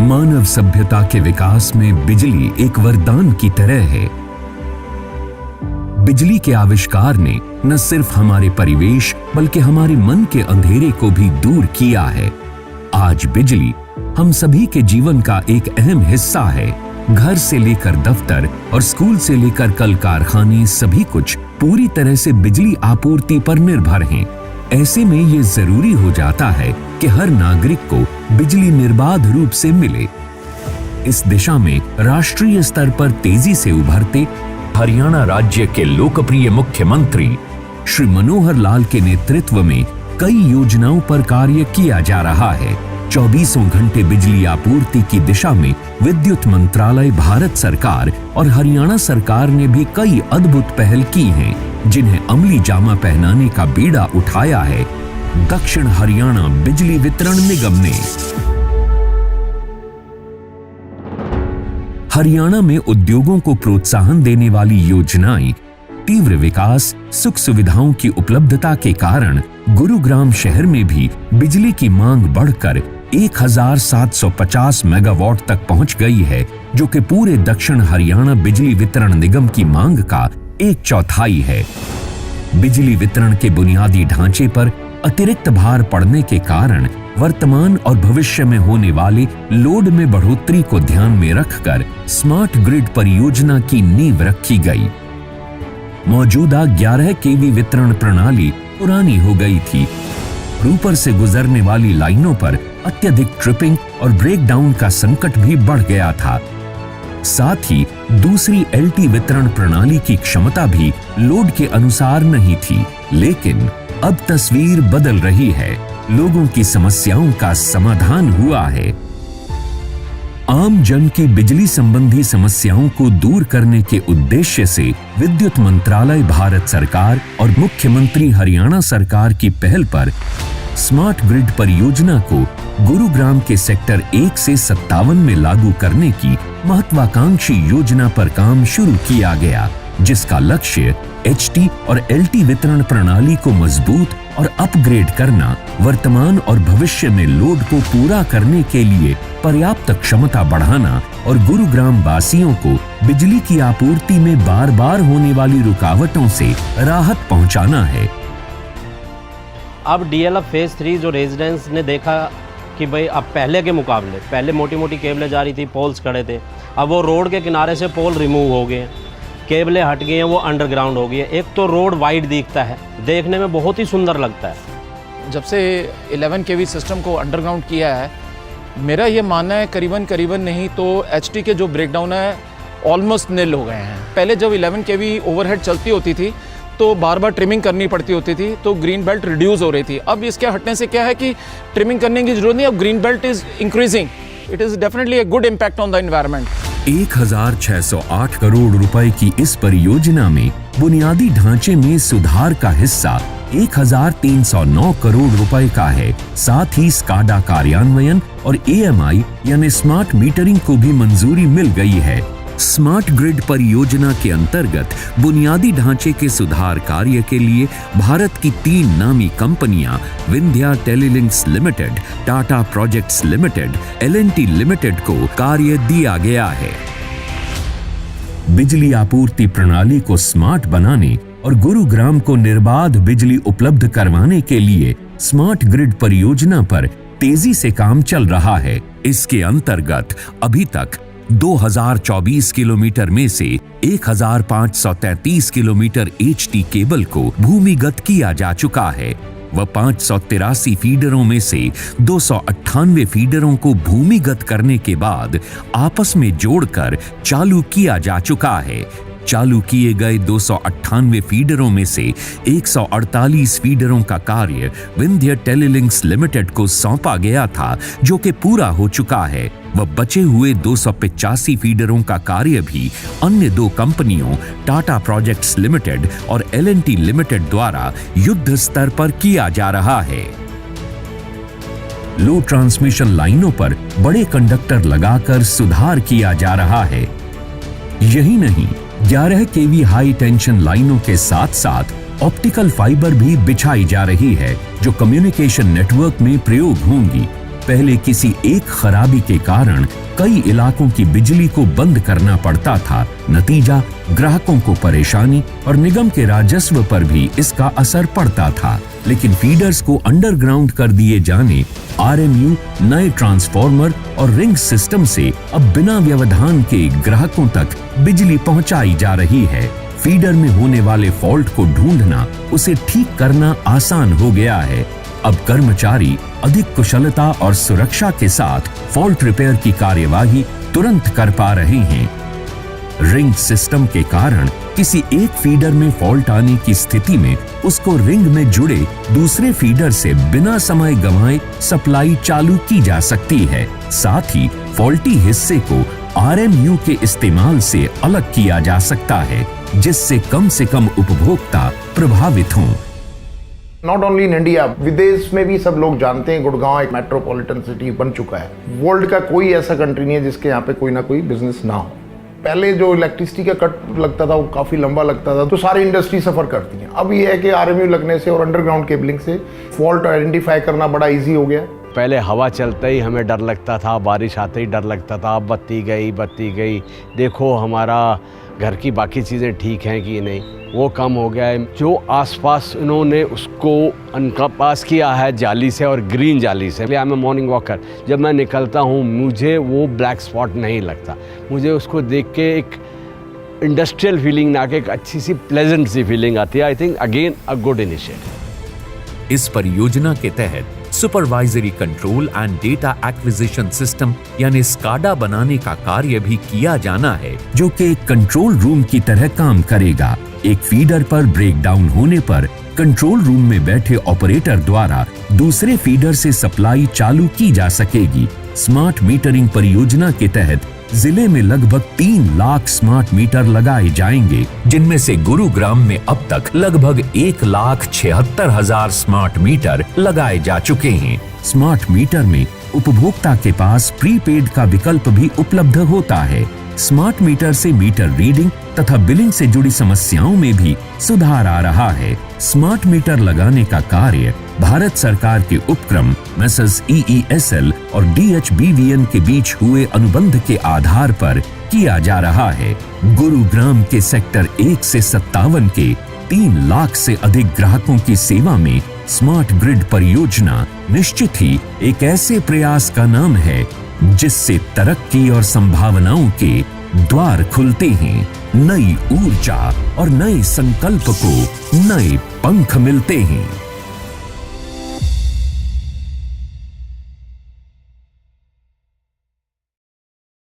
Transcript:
मानव सभ्यता के विकास में बिजली एक वरदान की तरह है। बिजली के आविष्कार ने न सिर्फ हमारे परिवेश बल्कि हमारे मन के अंधेरे को भी दूर किया है। आज बिजली हम सभी के जीवन का एक अहम हिस्सा है। घर से लेकर दफ्तर और स्कूल से लेकर कल कारखाने, सभी कुछ पूरी तरह से बिजली आपूर्ति पर निर्भर हैं। ऐसे में ये जरूरी हो जाता है कि हर नागरिक को बिजली निर्बाध रूप से मिले। इस दिशा में राष्ट्रीय स्तर पर तेजी से उभरते हरियाणा राज्य के लोकप्रिय मुख्यमंत्री श्री मनोहर लाल के नेतृत्व में कई योजनाओं पर कार्य किया जा रहा है। 24 घंटे बिजली आपूर्ति की दिशा में विद्युत मंत्रालय, भारत सरकार और हरियाणा सरकार ने भी कई अद्भुत पहल की हैं, जिन्हें अमली जामा पहनाने का बीड़ा उठाया है दक्षिण हरियाणा बिजली वितरण निगम ने। हरियाणा में उद्योगों को प्रोत्साहन देने वाली योजनाएं, तीव्र विकास, सुख सुविधाओं की उपलब्धता के कारण गुरुग्राम शहर में भी बिजली की मांग बढ़कर 1750 मेगावाट तक पहुंच गई है, जो कि पूरे दक्षिण हरियाणा बिजली वितरण निगम की मांग का 1/4 है। बिजली वितरण के बुनियादी ढांचे पर अतिरिक्त भार पड़ने के कारण वर्तमान और भविष्य में होने वाले लोड में बढ़ोतरी को ध्यान में रखकर स्मार्ट ग्रिड परियोजना की नींव रखी गई। मौजूदा 11 केवी वितरण प्रणाली पुरानी हो गई थी। ऊपर से गुजरने वाली लाइनों पर अत्यधिक ट्रिपिंग और ब्रेकडाउन का संकट भी बढ़ गया था। साथ ही दूसरी एलटी वितरण प्रणाली की क्षमता भी लोड के अनुसार नहीं थी। लेकिन अब तस्वीर बदल रही है। लोगों की समस्याओं का समाधान हुआ है। आम जन की बिजली संबंधी समस्याओं को दूर करने के उद्देश्य से विद्युत मंत्रालय, भारत सरकार और मुख्यमंत्री हरियाणा सरकार की पहल पर स्मार्ट ग्रिड परियोजना को गुरुग्राम के सेक्टर 1 से 57 में लागू करने की महत्वाकांक्षी योजना पर काम शुरू किया गया, जिसका लक्ष्य एचटी और एलटी वितरण प्रणाली को मजबूत और अपग्रेड करना, वर्तमान और भविष्य में लोड को पूरा करने के लिए पर्याप्त क्षमता बढ़ाना और गुरुग्राम वासियों को बिजली की आपूर्ति में बार बार होने वाली रुकावटों से राहत पहुंचाना है। अब डीएलएफ फेज 3 जो रेजिडेंस ने देखा कि भाई अब पहले के मुकाबले, पहले मोटी मोटी केबलें जा रही थी, पोल्स खड़े थे, अब वो रोड के किनारे से पोल रिमूव हो गए, केबलें हट गई हैं, वो अंडरग्राउंड हो गई है। एक तो रोड वाइड दिखता है, देखने में बहुत ही सुंदर लगता है। जब से 11 केवी सिस्टम को अंडरग्राउंड किया है, मेरा ये मानना है करीबन नहीं तो एचटी के जो ब्रेकडाउन है ऑलमोस्ट निल हो गए हैं। पहले जब 11 केवी ओवरहेड चलती होती थी तो बार बार ट्रिमिंग करनी पड़ती होती थी, तो ग्रीन बेल्ट रिड्यूस हो रही थी। अब इसके हटने से क्या है कि ट्रिमिंग करने की जरूरत नहीं, अब green belt is increasing. It is definitely a good impact on the environment. 1608 crore रुपए की इस परियोजना में बुनियादी ढांचे में सुधार का हिस्सा 1309 करोड़ रुपए का है। साथ ही स्काडा कार्यान्वयन और एएमआई यानी स्मार्ट मीटरिंग को भी मंजूरी मिल गई है। स्मार्ट ग्रिड परियोजना के अंतर्गत बुनियादी ढांचे के सुधार कार्य के लिए भारत की 3 नामी कंपनियां Vindhya Telelinks Limited, Tata Projects Limited, LNT Limited को कार्य दिया गया है। बिजली आपूर्ति प्रणाली को स्मार्ट बनाने और गुरुग्राम को निर्बाध बिजली उपलब्ध करवाने के लिए स्मार्ट ग्रिड परियोजना पर तेजी से काम चल रहा है। इसके अंतर्गत अभी तक 2024 किलोमीटर में से 1533 किलोमीटर एचटी केबल को भूमिगत किया जा चुका है। वह 583 फीडरों में से 298 फीडरों को भूमिगत करने के बाद आपस में जोड़कर चालू किया जा चुका है। चालू किए गए 298 फीडरों में से 148 फीडरों का कार्य विंध्या टेलीलिंक्स लिमिटेड को सौंपा गया था, जो कि पूरा हो चुका है। वह बचे हुए 285 फीडरों का कार्य भी अन्य 2 कंपनियों टाटा प्रोजेक्ट्स लिमिटेड और एलएनटी लिमिटेड द्वारा युद्ध स्तर पर किया जा रहा है। लो ट्रांसमिशन लाइनों पर बड़े कंडक्टर लगाकर सुधार किया जा रहा है। यही नहीं, 11 केवी हाई टेंशन लाइनों के साथ साथ ऑप्टिकल फाइबर भी बिछाई जा रही है, जो कम्युनिकेशन नेटवर्क में प्रयोग होंगी। पहले किसी एक खराबी के कारण कई इलाकों की बिजली को बंद करना पड़ता था। नतीजा, ग्राहकों को परेशानी और निगम के राजस्व पर भी इसका असर पड़ता था। लेकिन फीडर्स को अंडरग्राउंड कर दिए जाने, आरएमयू, नए ट्रांसफार्मर और रिंग सिस्टम से अब बिना व्यवधान के ग्राहकों तक बिजली पहुंचाई जा रही है। फीडर में होने वाले फॉल्ट को ढूंढना, उसे ठीक करना आसान हो गया है। अब कर्मचारी अधिक कुशलता और सुरक्षा के साथ फॉल्ट रिपेयर की कार्यवाही तुरंत कर पा रहे हैं। रिंग सिस्टम के कारण किसी एक फीडर में फॉल्ट आने की स्थिति में उसको रिंग में जुड़े दूसरे फीडर से बिना समय गंवाए सप्लाई चालू की जा सकती है। साथ ही फॉल्टी हिस्से को आरएमयू के इस्तेमाल से अलग किया जा सकता है, जिससे कम से कम उपभोक्ता प्रभावित हों। नॉट ओनली इन इंडिया, विदेश में भी सब लोग जानते हैं गुड़गांव एक मेट्रोपॉलिटन सिटी बन चुका है। वर्ल्ड का कोई ऐसा कंट्री नहीं है जिसके यहाँ पे कोई ना कोई बिजनेस ना हो। पहले जो इलेक्ट्रिसिटी का कट लगता था वो काफ़ी लंबा लगता था, तो सारी इंडस्ट्री सफ़र करती हैं। अब ये है कि आरएमयू लगने से और अंडरग्राउंड केबलिंग से फॉल्ट आइडेंटिफाई करना बड़ा ईजी हो गया। पहले हवा चलते ही हमें डर लगता था, बारिश आते ही डर लगता था, अब बत्ती गई, देखो हमारा घर की बाकी चीज़ें ठीक हैं कि नहीं, वो कम हो गया है। जो आसपास उन्होंने उसको अनकपास किया है जाली से और ग्रीन जाली से। I am a morning walker, जब मैं निकलता हूँ मुझे वो ब्लैक स्पॉट नहीं लगता। मुझे उसको देख के एक इंडस्ट्रियल फीलिंग ना के एक अच्छी सी प्लेजेंट सी फीलिंग आती है। I think again a good initiative. इस परियोजना के तहत supervisory control and data acquisition system यानी स्काडा बनाने का कार्य भी किया जाना है, जो कि एक कंट्रोल रूम की तरह काम करेगा। एक फीडर पर ब्रेकडाउन होने पर कंट्रोल रूम में बैठे ऑपरेटर द्वारा दूसरे फीडर से सप्लाई चालू की जा सकेगी। स्मार्ट मीटरिंग परियोजना के तहत जिले में लगभग 3 लाख स्मार्ट मीटर लगाए जाएंगे, जिनमें से गुरुग्राम में अब तक लगभग 1,76,000 स्मार्ट मीटर लगाए जा चुके हैं। स्मार्ट मीटर में उपभोक्ता के पास प्रीपेड का विकल्प भी उपलब्ध होता है। स्मार्ट मीटर से मीटर रीडिंग तथा बिलिंग से जुड़ी समस्याओं में भी सुधार आ रहा है। स्मार्ट मीटर लगाने का कार्य भारत सरकार के उपक्रम मैसर्स EESL और DHBVN के बीच हुए अनुबंध के आधार पर किया जा रहा है। गुरुग्राम के सेक्टर 1 से 57 के 3 लाख से अधिक ग्राहकों की सेवा में स्मार्ट ग्रिड परियोजना निश्चित ही एक ऐसे प्रयास का नाम है जिससे तरक्की और संभावनाओं के द्वार खुलते हैं। नई ऊर्जा और नए संकल्प को नए पंख मिलते हैं।